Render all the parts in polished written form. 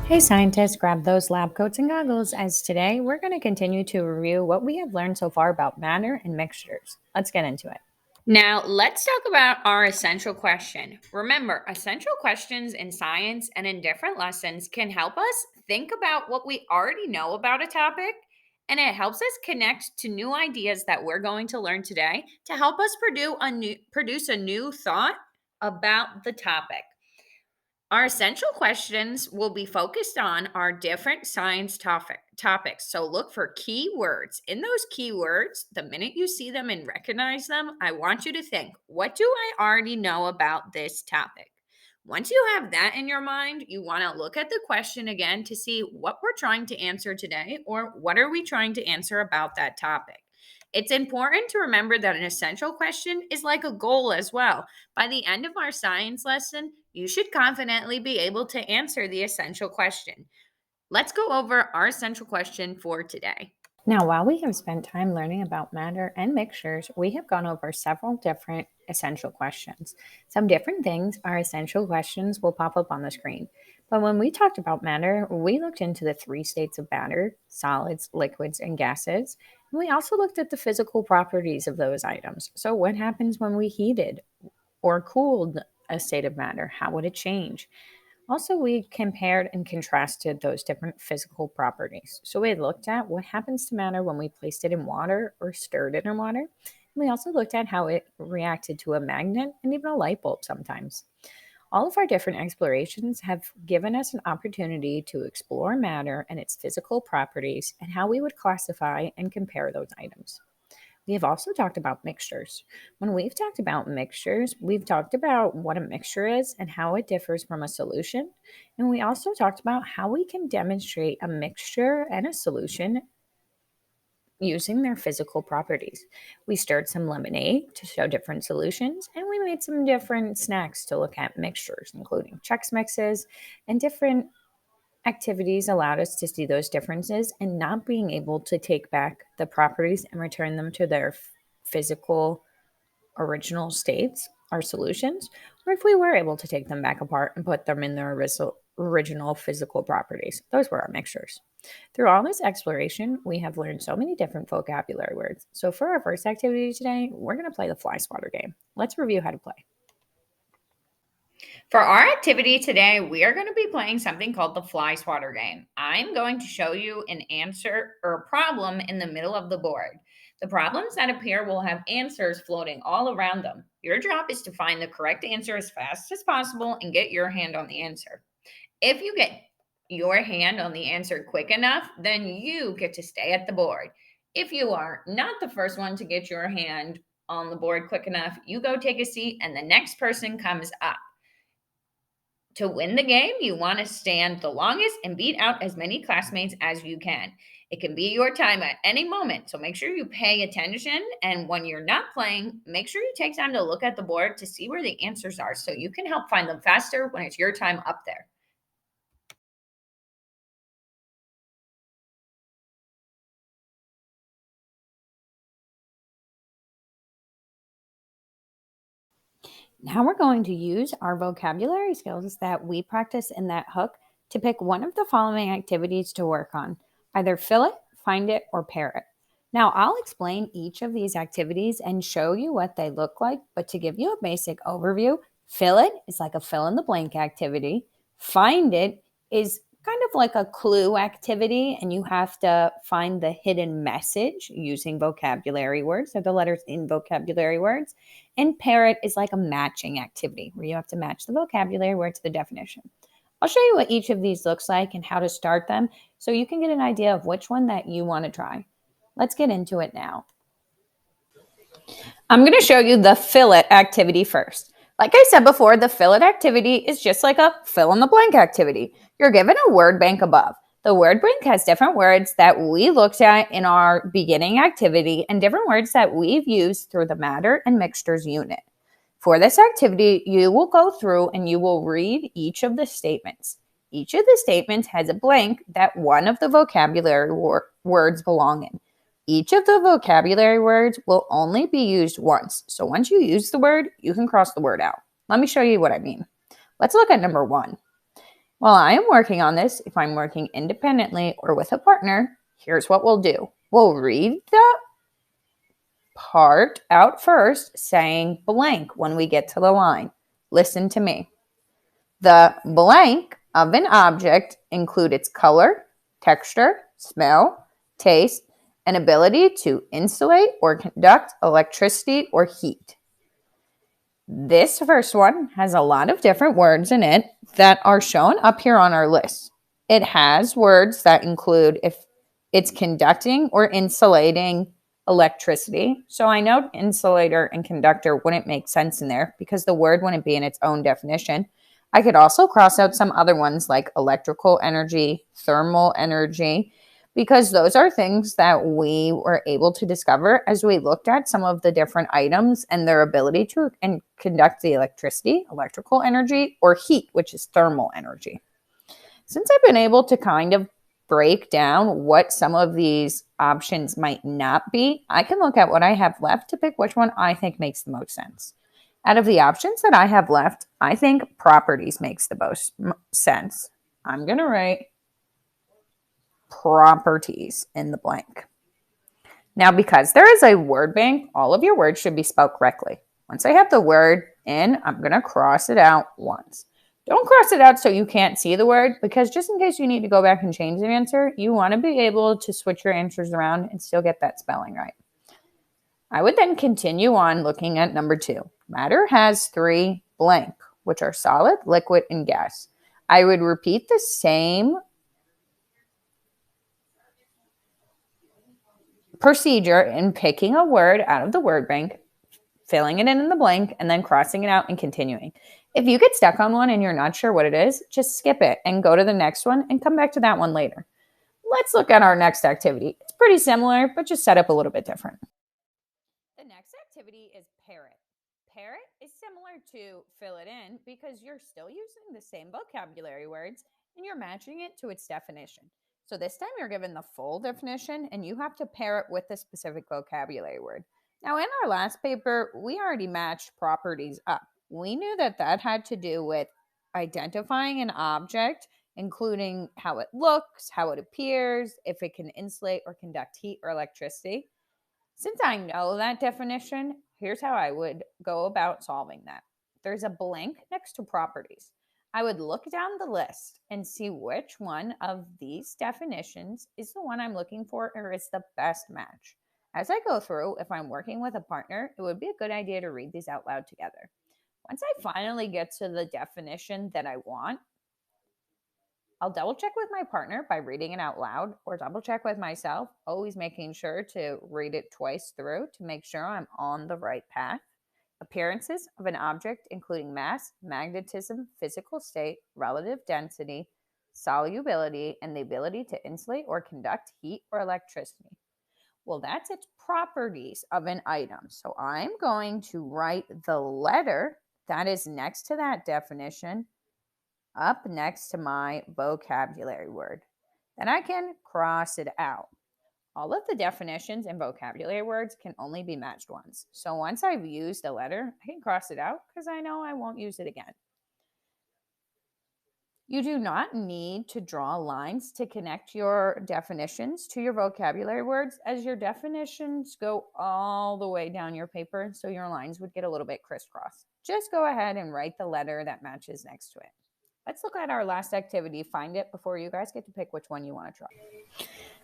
Hey scientists, grab those lab coats and goggles as today we're going to continue to review what we have learned so far about matter and mixtures. Let's get into it. Now, let's talk about our essential question. Remember, essential questions in science and in different lessons can help us think about what we already know about a topic, and it helps us connect to new ideas that we're going to learn today to help us produce a new thought about the topic. Our essential questions will be focused on our different science topics. So look for key words. In those keywords, the minute you see them and recognize them, I want you to think, what do I already know about this topic? Once you have that in your mind, you want to look at the question again to see what we're trying to answer today or what are we trying to answer about that topic. It's important to remember that an essential question is like a goal as well. By the end of our science lesson, you should confidently be able to answer the essential question. Let's go over our essential question for today. Now, while we have spent time learning about matter and mixtures, we have gone over several different essential questions. Some different things, our essential questions, will pop up on the screen. But when we talked about matter, we looked into the three states of matter: solids, liquids, and gases. And we also looked at the physical properties of those items. So, what happens when we heated or cooled a state of matter? How would it change? Also, we compared and contrasted those different physical properties. So, we looked at what happens to matter when we placed it in water or stirred it in water. And we also looked at how it reacted to a magnet and even a light bulb sometimes. All of our different explorations have given us an opportunity to explore matter and its physical properties and how we would classify and compare those items. We have also talked about mixtures. When we've talked about mixtures, we've talked about what a mixture is and how it differs from a solution. And we also talked about how we can demonstrate a mixture and a solution using their physical properties. We stirred some lemonade to show different solutions, and we made some different snacks to look at mixtures, including Chex Mixes and different activities allowed us to see those differences and not being able to take back the properties and return them to their physical original states or solutions, or if we were able to take them back apart and put them in their original physical properties. Those were our mixtures. Through all this exploration, we have learned so many different vocabulary words. So for our first activity today, we're going to play the fly swatter game. Let's review how to play. For our activity today, we are going to be playing something called the fly swatter game. I'm going to show you an answer or a problem in the middle of the board. The problems that appear will have answers floating all around them. Your job is to find the correct answer as fast as possible and get your hand on the answer. If you get your hand on the answer quick enough, then you get to stay at the board. If you are not the first one to get your hand on the board quick enough, you go take a seat and the next person comes up. To win the game, you want to stand the longest and beat out as many classmates as you can. It can be your time at any moment, so make sure you pay attention. And when you're not playing, make sure you take time to look at the board to see where the answers are so you can help find them faster when it's your time up there. Now we're going to use our vocabulary skills that we practice in that hook to pick one of the following activities to work on: either fill it, find it, or pair it. Now I'll explain each of these activities and show you what they look like, but to give you a basic overview, fill it is like a fill in the blank activity. Find it is kind of like a clue activity, and you have to find the hidden message using vocabulary words, or the letters in vocabulary words. And pair it is like a matching activity where you have to match the vocabulary word to the definition. I'll show you what each of these looks like and how to start them so you can get an idea of which one that you want to try. Let's get into it now. I'm going to show you the fill it activity first. Like I said before, the fill it activity is just like a fill in the blank activity. You're given a word bank above. The word bank has different words that we looked at in our beginning activity and different words that we've used through the matter and mixtures unit. For this activity, you will go through and you will read each of the statements. Each of the statements has a blank that one of the vocabulary words belong in. Each of the vocabulary words will only be used once. So once you use the word, you can cross the word out. Let me show you what I mean. Let's look at number 1. While I am working on this, if I'm working independently or with a partner, here's what we'll do. We'll read the part out first, saying blank when we get to the line. Listen to me. The blank of an object include its color, texture, smell, taste, and ability to insulate or conduct electricity or heat. This first one has a lot of different words in it that are shown up here on our list. It has words that include if it's conducting or insulating electricity. So I know insulator and conductor wouldn't make sense in there because the word wouldn't be in its own definition. I could also cross out some other ones like electrical energy, thermal energy, because those are things that we were able to discover as we looked at some of the different items and their ability to conduct the electricity, electrical energy, or heat, which is thermal energy. Since I've been able to kind of break down what some of these options might not be, I can look at what I have left to pick which one I think makes the most sense. Out of the options that I have left, I think properties makes the most sense. I'm going to write properties in the blank. Now, because there is a word bank, all of your words should be spelled correctly. Once I have the word in, I'm going to cross it out once. Don't cross it out so you can't see the word, because just in case you need to go back and change the answer, you want to be able to switch your answers around and still get that spelling right. I would then continue on looking at number 2. Matter has 3 blank, which are solid, liquid, and gas. I would repeat the same procedure in picking a word out of the word bank, filling it in the blank, and then crossing it out and continuing. If you get stuck on one and you're not sure what it is, just skip it and go to the next one and come back to that one later. Let's look at our next activity. It's pretty similar, but just set up a little bit different. The next activity is parrot. Parrot is similar to fill it in because you're still using the same vocabulary words and you're matching it to its definition. So this time you're given the full definition and you have to pair it with the specific vocabulary word. Now in our last paper, we already matched properties up. We knew that that had to do with identifying an object, including how it looks, how it appears, if it can insulate or conduct heat or electricity. Since I know that definition, here's how I would go about solving that. There's a blank next to properties. I would look down the list and see which one of these definitions is the one I'm looking for or is the best match. As I go through, if I'm working with a partner, it would be a good idea to read these out loud together. Once I finally get to the definition that I want, I'll double check with my partner by reading it out loud or double check with myself, always making sure to read it twice through to make sure I'm on the right path. Appearances of an object, including mass, magnetism, physical state, relative density, solubility, and the ability to insulate or conduct heat or electricity. Well, that's its properties of an item. So I'm going to write the letter that is next to that definition up next to my vocabulary word. Then I can cross it out. All of the definitions and vocabulary words can only be matched once. So once I've used a letter, I can cross it out because I know I won't use it again. You do not need to draw lines to connect your definitions to your vocabulary words, as your definitions go all the way down your paper, so your lines would get a little bit crisscross. Just go ahead and write the letter that matches next to it. Let's look at our last activity, find it, before you guys get to pick which one you want to try.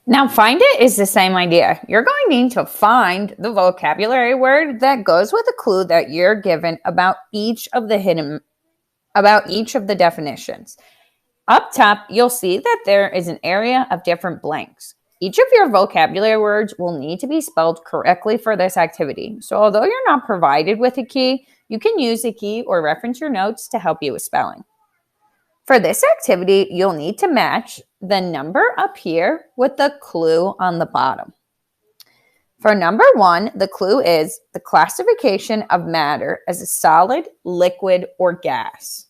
Now, find it is the same idea. You're going to need to find the vocabulary word that goes with a clue that you're given about each of the definitions. Up top, you'll see that there is an area of different blanks. Each of your vocabulary words will need to be spelled correctly for this activity. So although you're not provided with a key, you can use a key or reference your notes to help you with spelling. For this activity, you'll need to match the number up here with the clue on the bottom. For number 1, the clue is the classification of matter as a solid, liquid, or gas.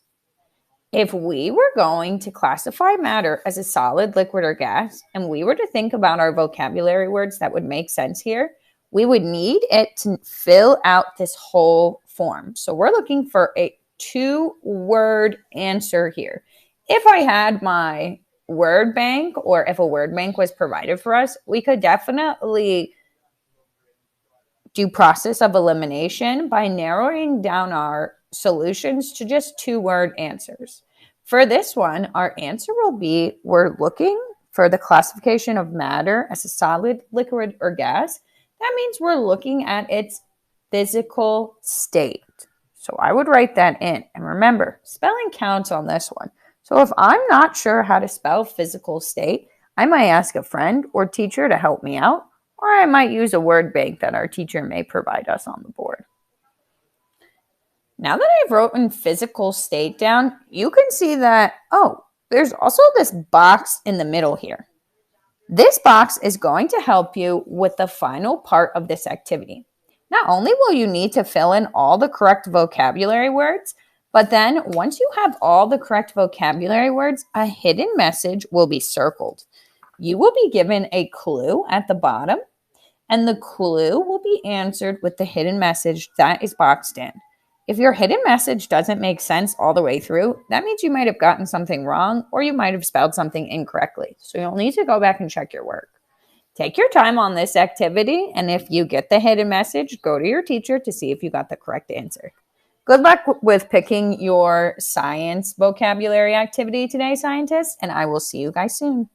If we were going to classify matter as a solid, liquid, or gas, and we were to think about our vocabulary words that would make sense here, we would need it to fill out this whole form. So we're looking for a 2-word answer here. If I had my word bank, or if a word bank was provided for us, we could definitely do process of elimination by narrowing down our solutions to just 2-word answers. For this one, our answer will be, we're looking for the classification of matter as a solid, liquid, or gas. That means we're looking at its physical state. So I would write that in. And remember, spelling counts on this one. So if I'm not sure how to spell physical state, I might ask a friend or teacher to help me out, or I might use a word bank that our teacher may provide us on the board. Now that I've written physical state down, you can see that, there's also this box in the middle here. This box is going to help you with the final part of this activity. Not only will you need to fill in all the correct vocabulary words, but then once you have all the correct vocabulary words, a hidden message will be circled. You will be given a clue at the bottom, and the clue will be answered with the hidden message that is boxed in. If your hidden message doesn't make sense all the way through, that means you might have gotten something wrong, or you might have spelled something incorrectly. So you'll need to go back and check your work. Take your time on this activity, and if you get the hidden message, go to your teacher to see if you got the correct answer. Good luck with picking your science vocabulary activity today, scientists, and I will see you guys soon.